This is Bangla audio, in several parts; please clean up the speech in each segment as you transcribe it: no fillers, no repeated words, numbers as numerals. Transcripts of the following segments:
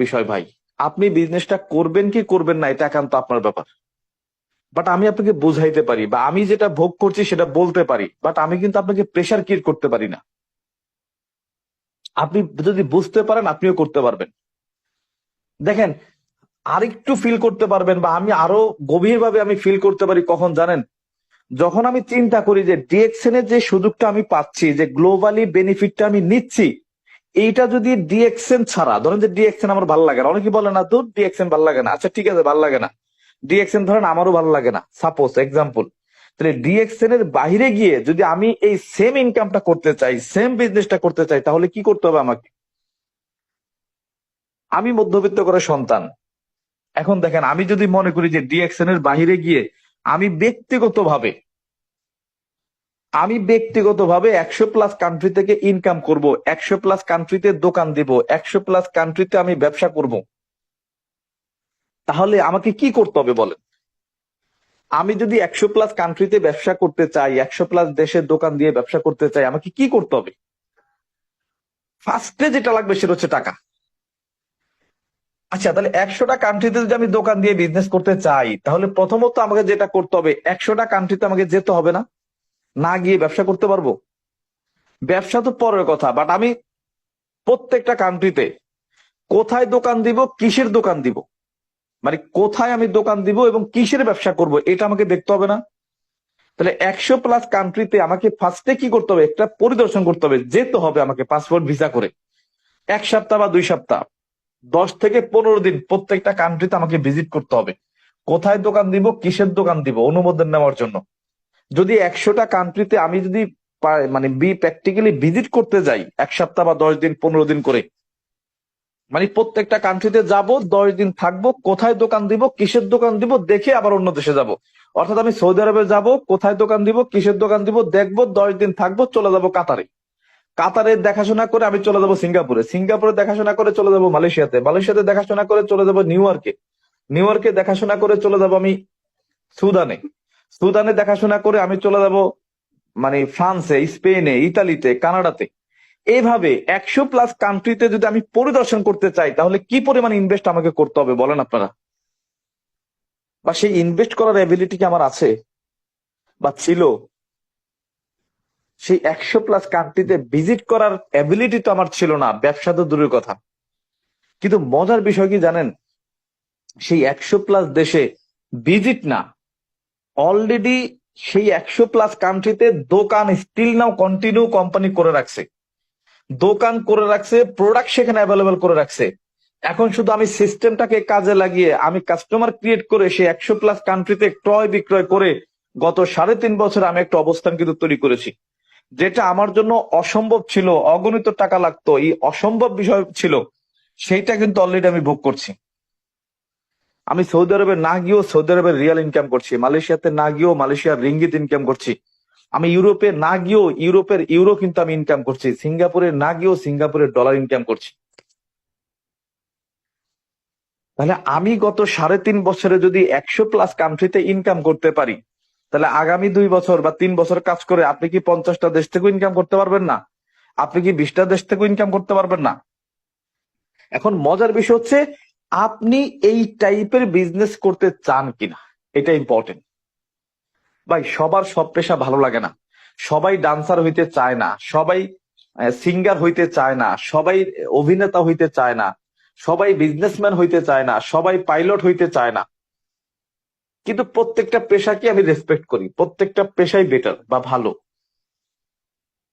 বিষয় ভাই। আপনি বিজনেসটা করবেন কি করবেন না এটা একান্ত আপনার ব্যাপার। বাট আমি আপনাকে বুঝাইতে পারি, বা আমি যেটা ভোগ করছি সেটা বলতে পারি, বাট আমি কিন্তু আপনাকে প্রেশার ক্রিয়েট করতে পারি না। আপনি যদি বুঝতে পারেন আপনিও করতে পারবেন। দেখেন, আরেকটু ফিল করতে পারবেন, বা আমি আরো গভীরভাবে আমি ফিল করতে পারি কখন জানেন? যখন আমি চিন্তা করি যে ডিএক্সএন এর যে সুযোগটা আমি পাচ্ছি, যে গ্লোবালি বেনিফিটটা আমি নিচ্ছি, এইটা যদি ডিএক্সএন ছাড়া, ধরেন যে ডিএক্সএন আমার ভালো লাগে না, অনেকে বলে না তো ডিএক্সএন ভালো লাগে না, আচ্ছা ঠিক আছে ভালো লাগে না, ডিএক্সএন ধরেন আমারও ভালো লাগে না, সাপোজ এক্সাম্পল, তাহলে ডিএক্সএন এর বাইরে গিয়ে যদি আমি এই সেম ইনকামটা করতে চাই, সেম বিজনেসটা করতে চাই, তাহলে কি করতে হবে আমাকে? আমি মধ্যবিত্ত করে সন্তান। এখন দেখেন, আমি যদি মনে করি যে ডিএক্সএন এর বাইরে গিয়ে আমি ব্যক্তিগতভাবে আমি ব্যক্তিগতভাবে 100+ কান্ট্রি থেকে ইনকাম করব, 100+ কান্ট্রিতে দোকান দিব, 100+ কান্ট্রিতে আমি ব্যবসা করব, তাহলে আমাকে কি করতে হবে বলেন? আমি যদি 100+ কান্ট্রিতে ব্যবসা করতে চাই, 100+ দেশের দোকান দিয়ে ব্যবসা করতে চাই, আমাকে কি করতে হবে? ফার্স্টে যেটা লাগবে সেটা হচ্ছে টাকা। আচ্ছা, তাহলে 100টা কান্ট্রিতে যদি আমি দোকান দিয়ে বিজনেস করতে চাই, তাহলে প্রথমত আমাকে যেটা করতে হবে, 100টা কান্ট্রিতে আমাকে যেতে হবে না? না গিয়ে ব্যবসা করতে পারবো? ব্যবসা তো পরের কথা, বাট আমি প্রত্যেকটা কান্ট্রিতে কোথায় দোকান দিব, কিসের দোকান দিব, মানে কোথায় আমি দোকান দিব এবং কিসের ব্যবসা করব, এটা আমাকে দেখতে হবে না? তাহলে 100+ কান্ট্রিতে আমাকে ফার্স্টে কি করতে হবে? একটা পরিদর্শন করতে হবে, যেতে হবে আমাকে পাসপোর্ট ভিসা করে। 1 সপ্তাহ বা 2 সপ্তাহ, 10 থেকে 15 দিন প্রত্যেকটা কান্ট্রিতে আমাকে ভিজিট করতে হবে। কোথায় দোকান দিব, কিসের দোকান দিব, অনুমোদন নেওয়ার জন্য। যদি 100টা কান্ট্রিতে আমি যদি মানে প্র্যাকটিক্যালি ভিজিট করতে যাই 1 সপ্তাহ বা 10 দিন 15 দিন করে, মানে প্রত্যেকটা কান্ট্রিতে যাব, 10 দিন থাকবো, কোথায় দোকান দিব, কিসের দোকান দিব, দেখে আবার অন্য দেশে যাব। অর্থাৎ আমি সৌদি আরবে যাব, কোথায় দোকান দিব, কিসের দোকান দিব দেখবো, 10 দিন থাকবো, চলে যাব কাতারে। কাতারে দেখাশোনা করে আমি চলে যাব সিঙ্গাপুরে, সিঙ্গাপুরে দেখাশোনা করে চলে যাব মালয়েশিয়াতে, মালয়েশিয়াতে দেখাশোনা করে চলে যাব নিউ ইয়র্কে, নিউ ইয়র্কে দেখাশোনা করে চলে যাব আমি সুদানে, সুদানে দেখাশোনা করে আমি চলে যাব মানে ফ্রান্সে, স্পেনে, ইতালিতে, কানাডাতে। এইভাবে 100+ কান্ট্রিতে যদি আমি পরিদর্শন করতে চাই, তাহলে কি পরিমাণ ইনভেস্ট আমাকে করতে হবে বলেন আপনারা? বা সেই ইনভেস্ট করার এবিলিটি কি আমার আছে বা ছিল? সেই 100+ কান্ট্রিতে ভিজিট করার এবিলিটি তো আমার ছিল না, ব্যবসা তো দূরের কথা। কিন্তু মজার বিষয় কি জানেন? সেই 100+ দেশে ভিজিট না, অলরেডি সেই 100+ কান্ট্রিতে দোকান স্টিল নাও কন্টিনিউ কোম্পানি করে রাখছে, দোকান করে রাখছে, প্রোডাক্ট সেখানে অ্যাভেলেবেল করে রাখছে। এখন শুধু আমি সিস্টেমটাকে কাজে লাগিয়ে আমি কাস্টমার ক্রিয়েট করে সেই 100+ কান্ট্রিতে ক্রয় বিক্রয় করে গত 3.5 বছর আমি একটা অবস্থান কিন্তু তৈরি করেছি, যেটা আমার জন্য অসম্ভব ছিল, অগণিত টাকা লাগতো, এই অসম্ভব বিষয় ছিল, সেইটা কিন্তু অলরেডি আমি ভোগ করছি। আমি সৌদি আরবে না গিয়েও সৌদি আরবের রিয়াল ইনকাম করছি, মালয়েশিয়াতে না গিয়েও মালয়েশিয়ার রিঙ্গিত ইনকাম করছি, আমি ইউরোপে না গিয়েও ইউরোপের ইউরো কিন্তু আমি ইনকাম করছি, সিঙ্গাপুরে না গিয়েও সিঙ্গাপুরের ডলার ইনকাম করছি। তাহলে আমি গত 3.5 বছরে যদি 100+ কান্ট্রিতে ইনকাম করতে পারি, তাহলে আগামী 2 বছর বা 3 বছর কাজ করে আপনি কি 50টা দেশ থেকে ইনকাম করতে পারবেন না? আপনি কি 20টা দেশ থেকে ইনকাম করতে পারবেন না? এখন মজার বিষয় হচ্ছে, আপনি এই টাইপের বিজনেস করতে চান কিনা, এটা ইম্পর্টেন্ট। ভাই, সবার সব পেশা ভালো লাগে না, সবাই ডান্সার হইতে চায় না, সবাই সিঙ্গার হইতে চায় না, সবাই অভিনেতা হইতে চায় না, সবাই বিজনেসম্যান হইতে চায় না, সবাই পাইলট হইতে চায় না। কিন্তু প্রত্যেকটা পেশাকে আমি রেসপেক্ট করি, প্রত্যেকটা পেশাই বেটার বা ভালো।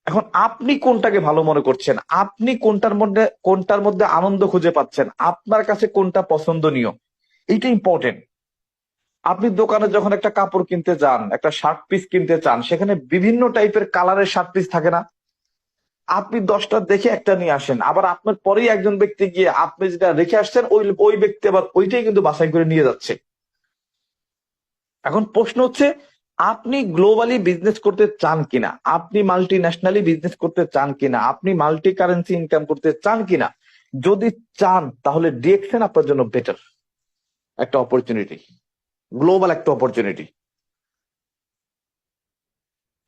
এখন আপনি কোনটাকে ভালো মনে করছেন, আপনি কোনটার মধ্যে আনন্দ খুঁজে পাচ্ছেন, আপনার কাছে কোনটা পছন্দনীয়, এইটা ইম্পর্টেন্ট। আপনি দোকানে যখন একটা কাপড় কিনতে যান, একটা শার্ট পিস কিনতে চান, সেখানে বিভিন্ন টাইপের কালারের শার্ট পিস থাকে না? আপনি 10টা দেখে একটা নিয়ে আসেন, আবার আপনার পরেই একজন ব্যক্তি গিয়ে আপনি যেটা রেখে আসছেন ওই ওই ব্যক্তি আবার ওইটাই কিন্তু বাছাই করে নিয়ে যাচ্ছে। এখন প্রশ্ন হচ্ছে, আপনি গ্লোবালি বিজনেস করতে চান কিনা, আপনি মাল্টি ন্যাশনালি বিজনেস করতে চান কিনা, আপনি মাল্টি কারেন্সি ইনকাম করতে চান কিনা? যদি চান তাহলে ডিএক্সএন আপনার জন্য বেটার একটা অপরচুনিটি, গ্লোবাল একটা অপরচুনিটি।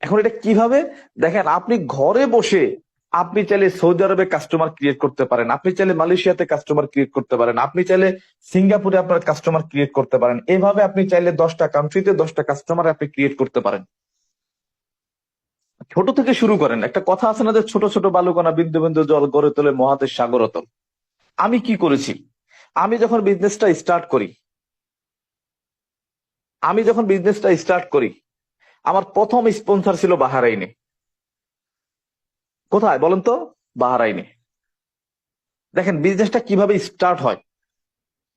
এখন এটা কিভাবে? দেখেন, আপনি ঘরে বসে আপনি চাইলে সৌদি আরবে কাস্টমার ক্রিয়েট করতে পারেন, আপনি চাইলে মালয়েশিয়াতে কাস্টমার ক্রিয়েট করতে পারেন, আপনি চাইলে সিঙ্গাপুরে আপনার কাস্টমার ক্রিয়েট করতে পারেন। এভাবে আপনি চাইলে 10টা কান্ট্রিতে 10টা কাস্টমার আপনি ক্রিয়েট করতে পারেন। ছোট থেকে শুরু করেন। একটা কথা আছে না যে ছোট ছোট বালুকণা বিন্দু বিন্দু জল গড়ে তোলে মহাদেশ সাগরতল। আমি কি করেছি, আমি যখন বিজনেসটা স্টার্ট করি আমি যখন বিজনেসটা স্টার্ট করি আমার প্রথম স্পন্সর ছিল বাহারাইনে। কোথায় বলেন তো? বাহারাইনে। দেখেন বিজনেসটা কিভাবে স্টার্ট হয়।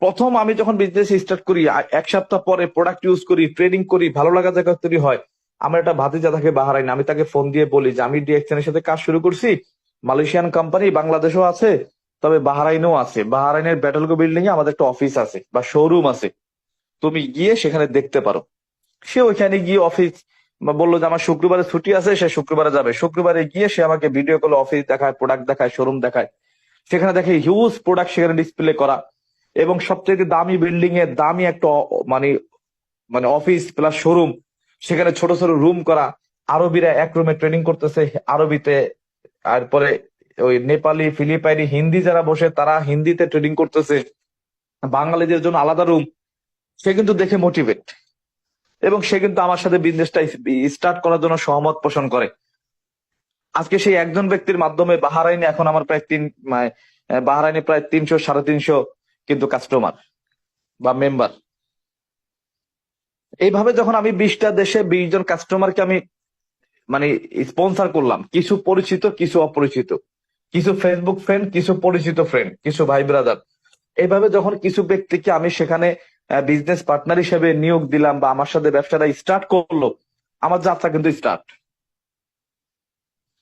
প্রথম আমি যখন বিজনেস স্টার্ট করি, এক সপ্তাহ পরে প্রোডাক্ট ইউজ করি, ট্রেডিং করি, ভালো লাগা জায়গা তৈরি হয়। আমার একটা ভাতিজা থাকে বাহারাইনে, আমি তাকে ফোন দিয়ে বলি যে আমি ডিএক্সএন এর সাথে কাজ শুরু করছি, মালয়েশিয়ান কোম্পানি, বাংলাদেশও আছে, তবে বাহারাইনেও আছে। বাহারাইনের ব্যাটলগো বিল্ডিং এ আমাদের একটা অফিস আছে বা শোরুম আছে, তুমি গিয়ে সেখানে দেখতে পারো। সে ওইখানে গিয়ে অফিস বললো যে আমার শুক্রবারে ছুটি আছে, সে শুক্রবারে যাবে। শুক্রবারে গিয়ে সে আমাকে ভিডিও কলে অফিস দেখায়, প্রোডাক্ট দেখায়, শোরুম দেখায়। সেখানে দেখে হিউজ প্রোডাক্ট সেখানে ডিসপ্লে করা, এবং সবচেয়ে দামি বিল্ডিং এ দামি একটা মানে মানে অফিস প্লাস শোরুম, সেখানে ছোট ছোট রুম করা। আরবিরা এক রুমে ট্রেনিং করতেছে আরবিতে, তারপরে ওই নেপালি, ফিলিপাইনি, হিন্দি যারা বসে তারা হিন্দিতে ট্রেনিং করতেছে, বাঙালিদের জন্য আলাদা রুম। সে কিন্তু দেখে মোটিভেট, এবং সে কিন্তু আমার সাথে বিজনেসটা স্টার্ট করার জন্য সহমত পোষণ করে। আজকে সেই একজন ব্যক্তির মাধ্যমে বাহারাইনে এখন আমার বাহারাইনে প্রায় 300 350 কিন্তু কাস্টমার বা মেম্বার। এইভাবে যখন আমি 20টা দেশে 20 জন কাস্টমারকে আমি মানে স্পন্সর করলাম, কিছু পরিচিত কিছু অপরিচিত, কিছু ফেসবুক ফ্রেন্ড কিছু পরিচিত ফ্রেন্ড কিছু ভাই ব্রাদার, এইভাবে যখন কিছু ব্যক্তিকে আমি সেখানে বিজনেস পার্টনার হিসেবে নিয়োগ দিলাম বা আমার সাথে ব্যবসাটা স্টার্ট করলো, আমার যাত্রা কিন্তু স্টার্ট।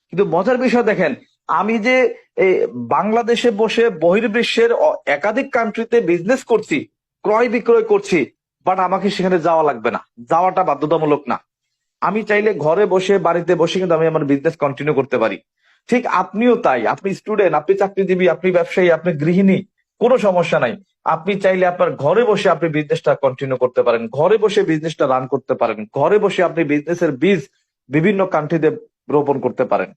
কিন্তু মজার বিষয় দেখেন, আমি যে এই বাংলাদেশে বসে বহির্বিশ্বের একাধিক কান্ট্রিতে বিজনেস করছি, ক্রয় বিক্রয় করছি, বাট আমাকে সেখানে যাওয়া লাগবে না, যাওয়াটা বাধ্যতামূলক না। আমি চাইলে ঘরে বসে বাড়িতে বসে কিন্তু আমি আমার বিজনেস কন্টিনিউ করতে পারি। ঠিক আপনিও তাই, আপনি স্টুডেন্ট, আপনি চাকরিজীবী, আপনি ব্যবসায়ী, আপনি গৃহিণী, কোনো সমস্যা নাই। আপনি চাইলে আপনার ঘরে বসে আপনি বিজনেসটা কন্টিনিউ করতে পারেন, ঘরে বসে বিজনেসটা রান করতে পারেন, ঘরে বসে আপনি বিজনেসের বীজ বিভিন্ন কান্ট্রিতে রোপণ করতে পারেন।